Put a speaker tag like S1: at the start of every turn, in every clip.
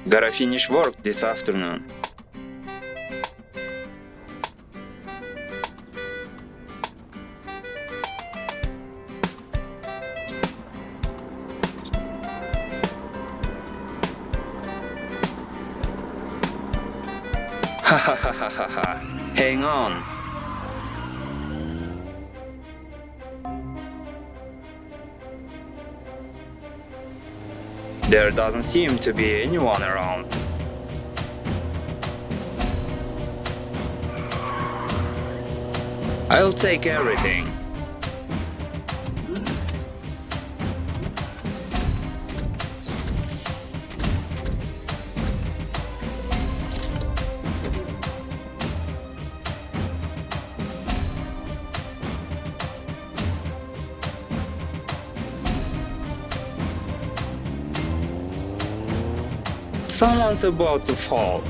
S1: Gotta finish work this afternoon. Ha ha ha ha ha ha. Hang on. There doesn't seem to be anyone around. I'll take everything. Someone's about to fall.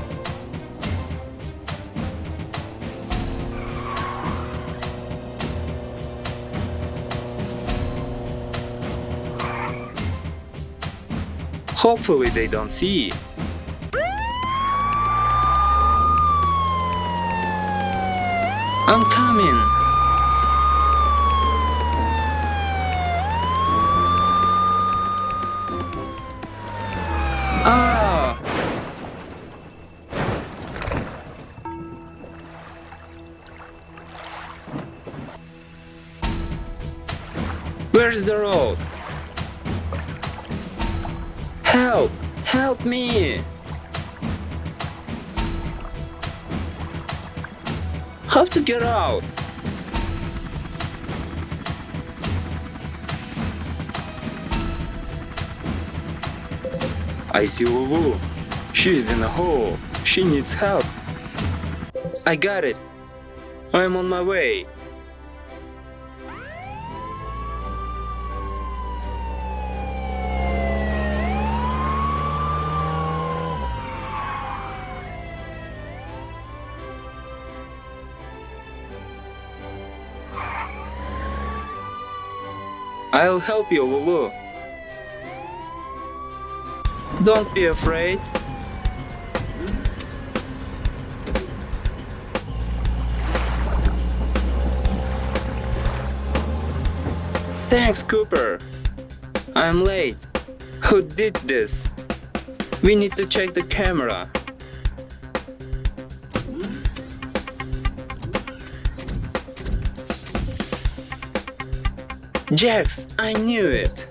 S1: Hopefully they don't see. I'm coming. Ah! Where's the road? Help! Help me! How to get out? I see Lulu. She's in a hole. She needs help. I got it. I'm on my way. I'll help you, Lulu. Don't be afraid. Thanks, Cooper. I'm late. Who did this? We need to check the camera. Jax, I knew it.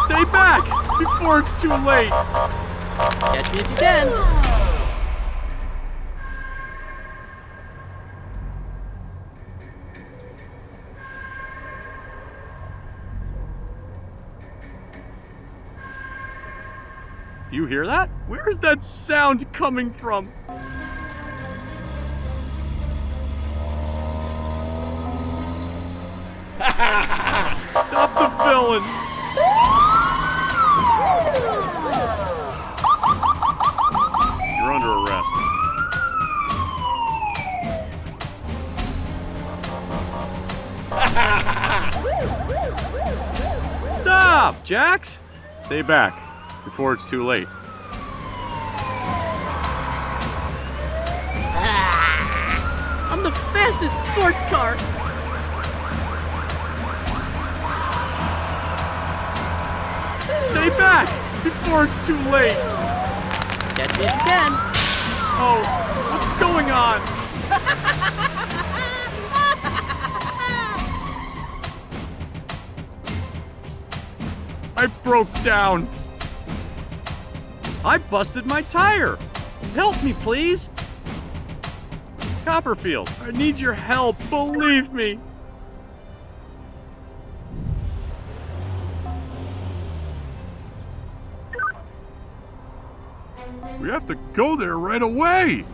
S2: Stay back before it's too late.
S3: Catch me if you can.
S2: You hear that? Where's that sound coming from? Stop the villain! You're under arrest. Stop, Jax! Stay back before it's too late.
S3: I'm the fastest sports car.
S2: Stay back before it's too late.
S3: Catch me if you can.
S2: Oh, what's going on? I broke down. I busted my tire. Help me, please. Copperfield, I need your help. Believe me. We have to go there right away.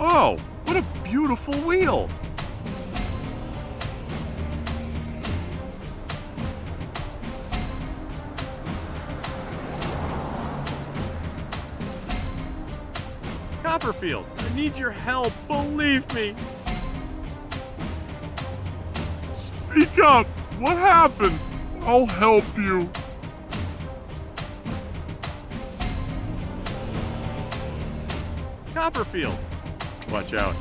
S2: Oh, what a beautiful wheel! Copperfield, I need your help, believe me!
S4: Speak up! What happened? I'll help you.
S2: Copperfield! Watch out.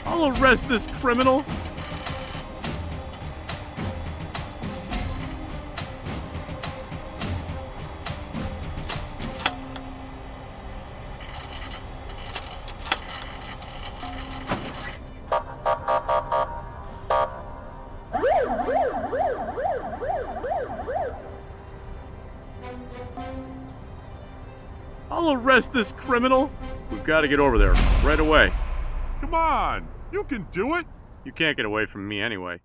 S2: I'll arrest this criminal! I'll arrest this criminal! We've got to get over there, right away.
S4: Come on, you can do it.
S2: You can't get away from me anyway.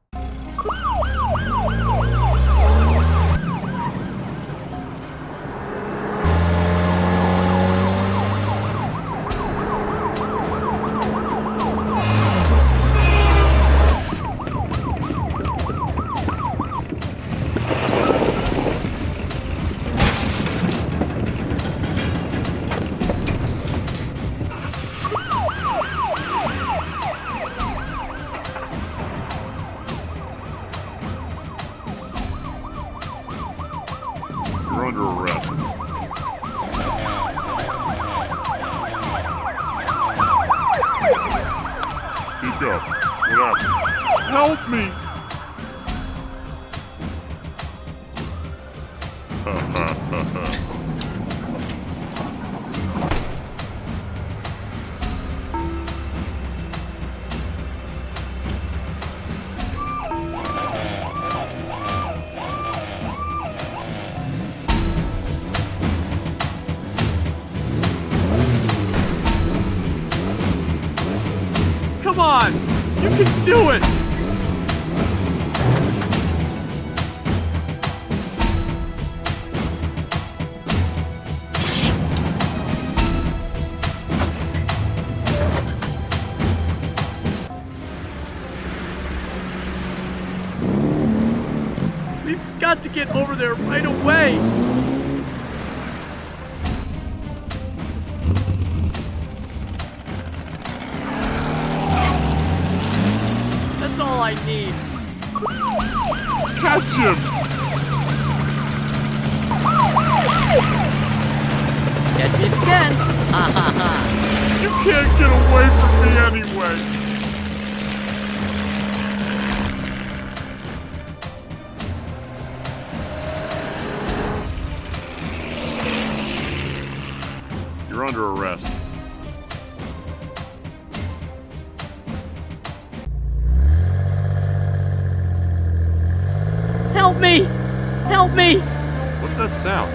S4: You're under arrest. Speak up. What happened? Help me!
S2: Come on! You can do it! We've got to get over there right away! That's all I need.
S4: Catch him!
S3: Catch me if you can. Ha ha ha.
S4: You can't get away from me anyway.
S2: You're under arrest.
S3: Help me! Help me!
S2: What's that sound?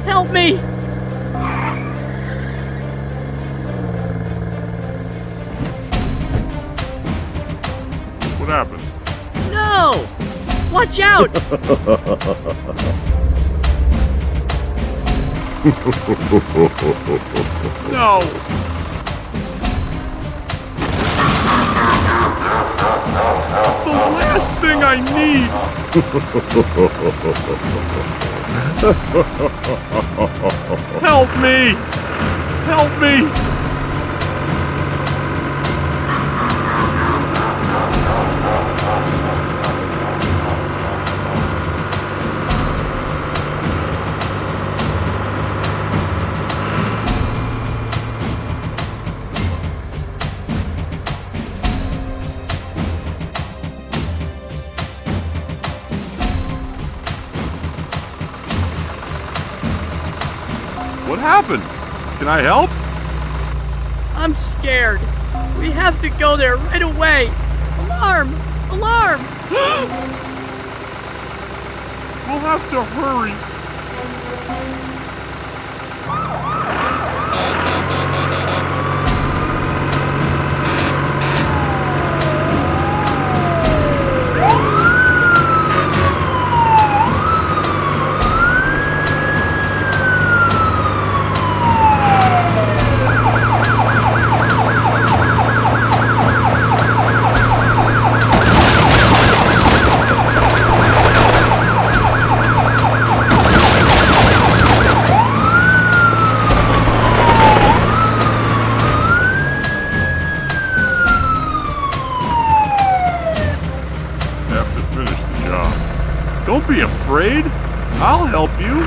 S3: Help me!
S4: What happened?
S3: No! Watch out!
S4: No! It's the last thing I need! Help me! Help me! What happened? Can I help?
S3: I'm scared. We have to go there right away. Alarm! Alarm!
S4: We'll have to hurry. Don't be afraid. I'll help you.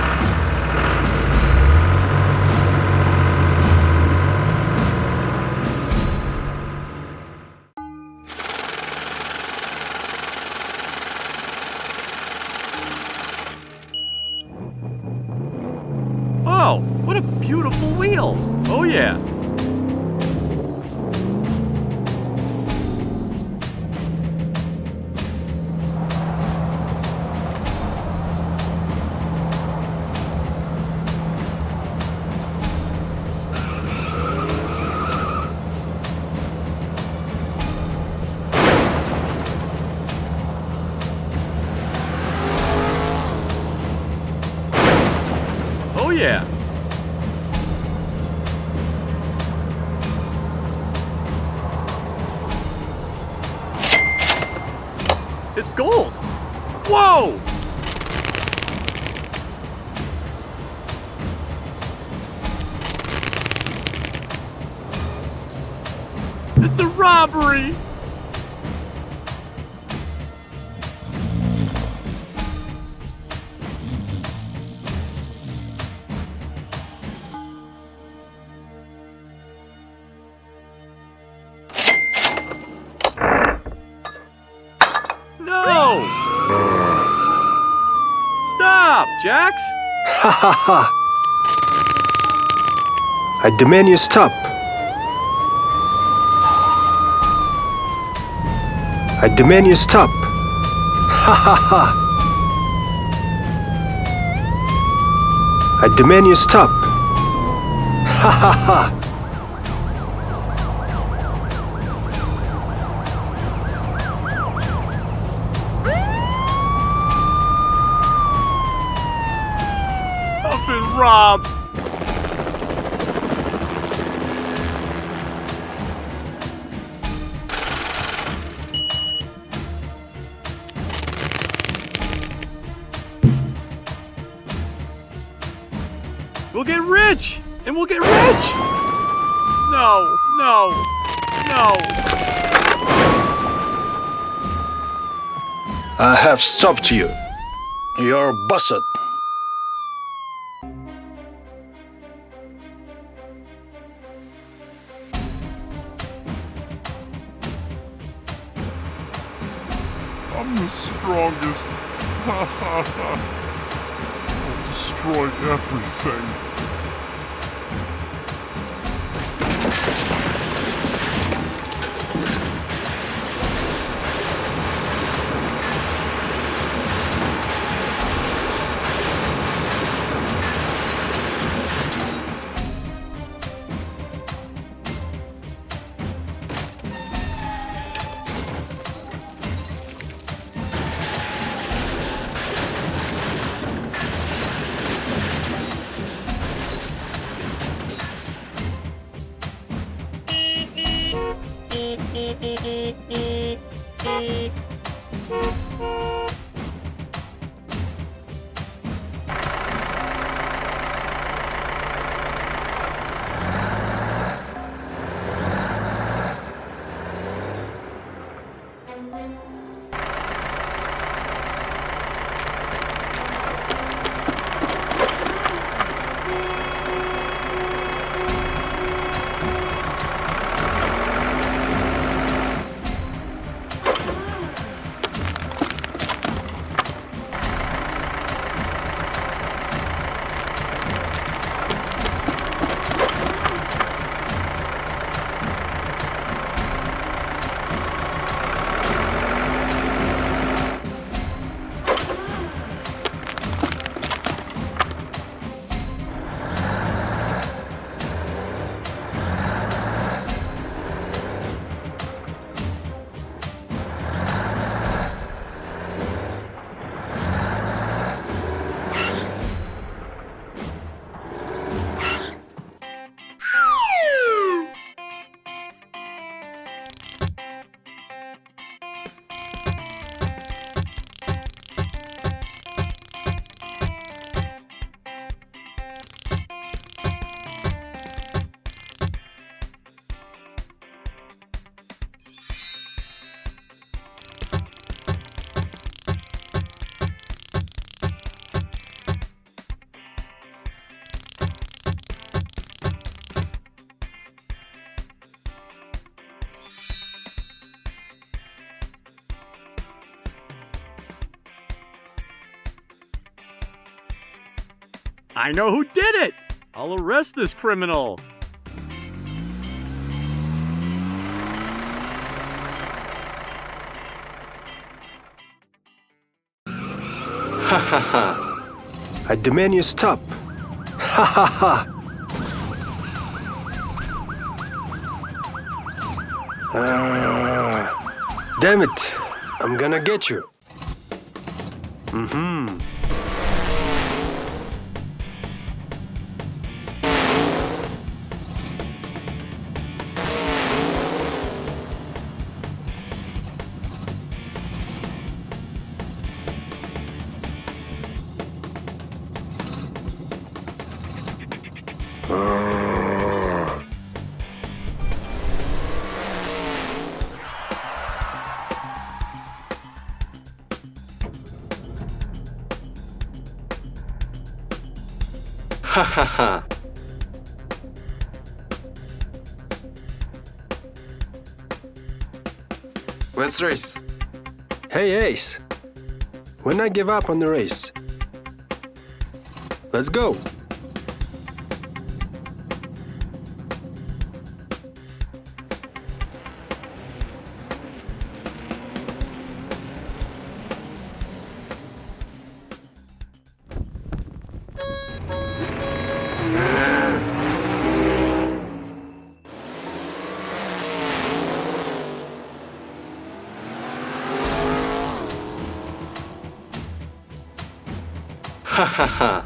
S2: Oh, what a beautiful wheel. Oh, yeah. Oh, yeah. It's gold! Whoa! It's a robbery! No! Stop, Jax!
S5: Ha ha ha! I demand you stop. I demand you stop. Ha ha ha! I demand you stop. Ha ha ha!
S2: I've been robbed! We'll get rich! And we'll get rich! No, no, no.
S5: I have stopped you. You're busted.
S4: I'm the strongest. Ha ha ha. I'll destroy everything.
S2: I know who did it! I'll arrest this criminal!
S5: Ha ha ha. I demand you stop. Ha ha ha. Damn it. I'm gonna get you. Mm-hmm. Ha ha ha.
S6: Let's race.
S5: Hey, Ace. When I give up on the race. Let's go.
S6: Ha ha ha.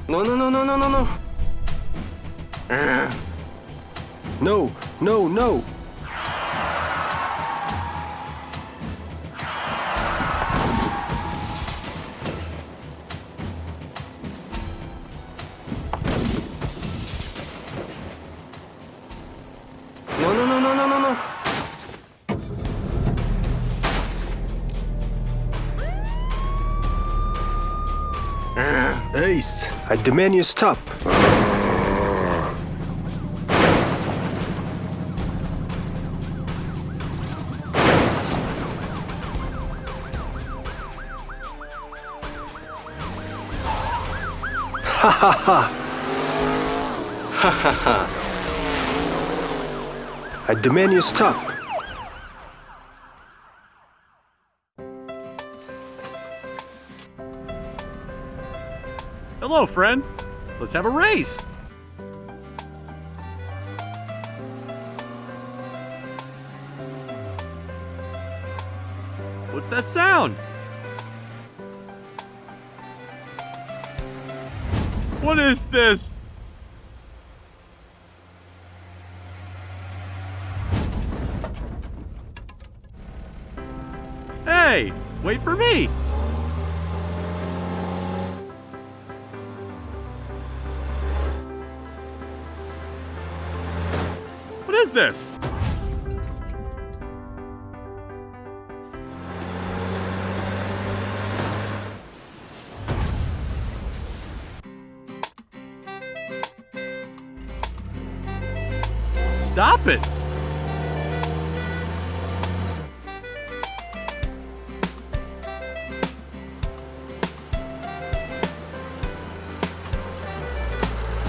S6: No, no, no, no, no, no, no.
S5: No, no, no.
S6: No, no, no, no, no, no, no.
S5: Ace, I demand you stop. Ha ha ha.
S6: Ha ha ha.
S5: I demand you stop.
S2: Hello, friend. Let's have a race. What's that sound? What is this? Hey, wait for me. What is this? Stop it!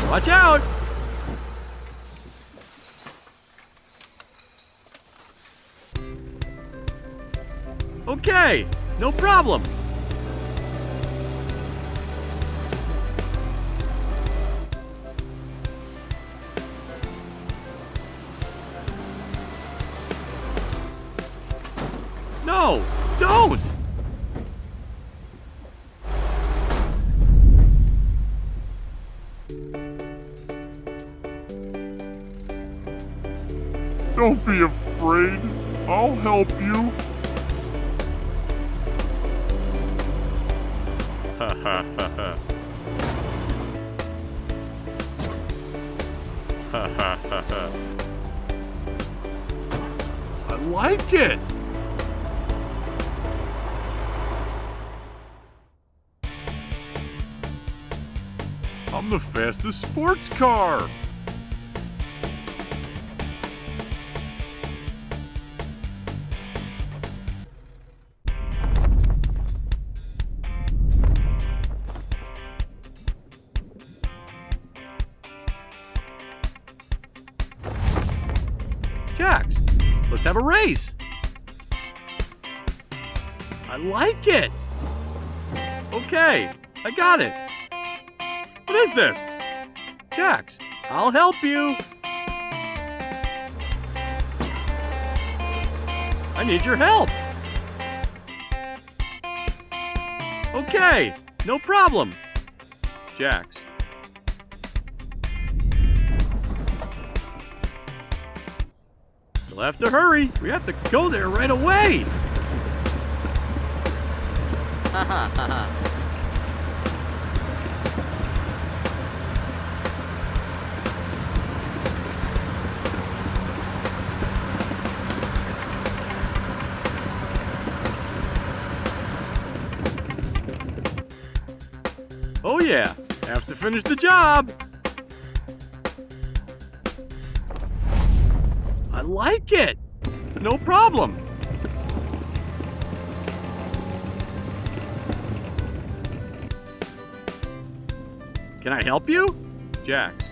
S2: Watch out! Okay, no problem. No, don't!
S4: Don't be afraid. I'll help you.
S2: Ha ha ha ha. Ha ha ha ha.
S4: I like it. I'm the fastest sports car.
S2: Jax, let's have a race. I like it. Okay, I got it. What is this? Jax, I'll help you. I need your help. Okay, no problem. Jax. You'll have to hurry. We have to go there right away. Oh yeah, have to finish the job. I like it. No problem. Can I help you? Jax.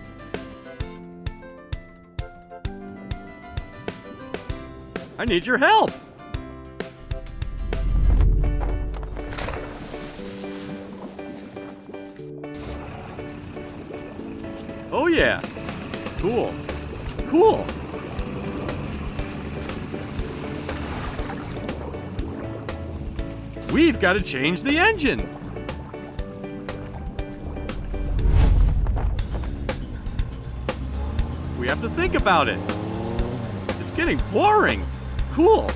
S2: I need your help. Oh yeah. Cool. Cool. We've got to change the engine. We have to think about it. It's getting boring. Cool.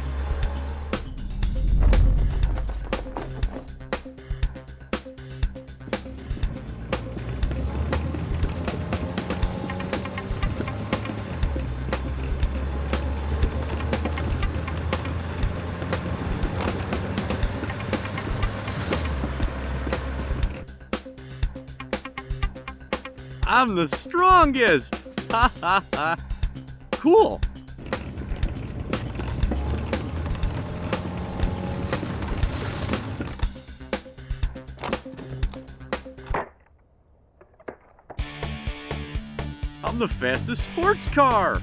S2: I'm the strongest! Ha ha ha! Cool! I'm the fastest sports car!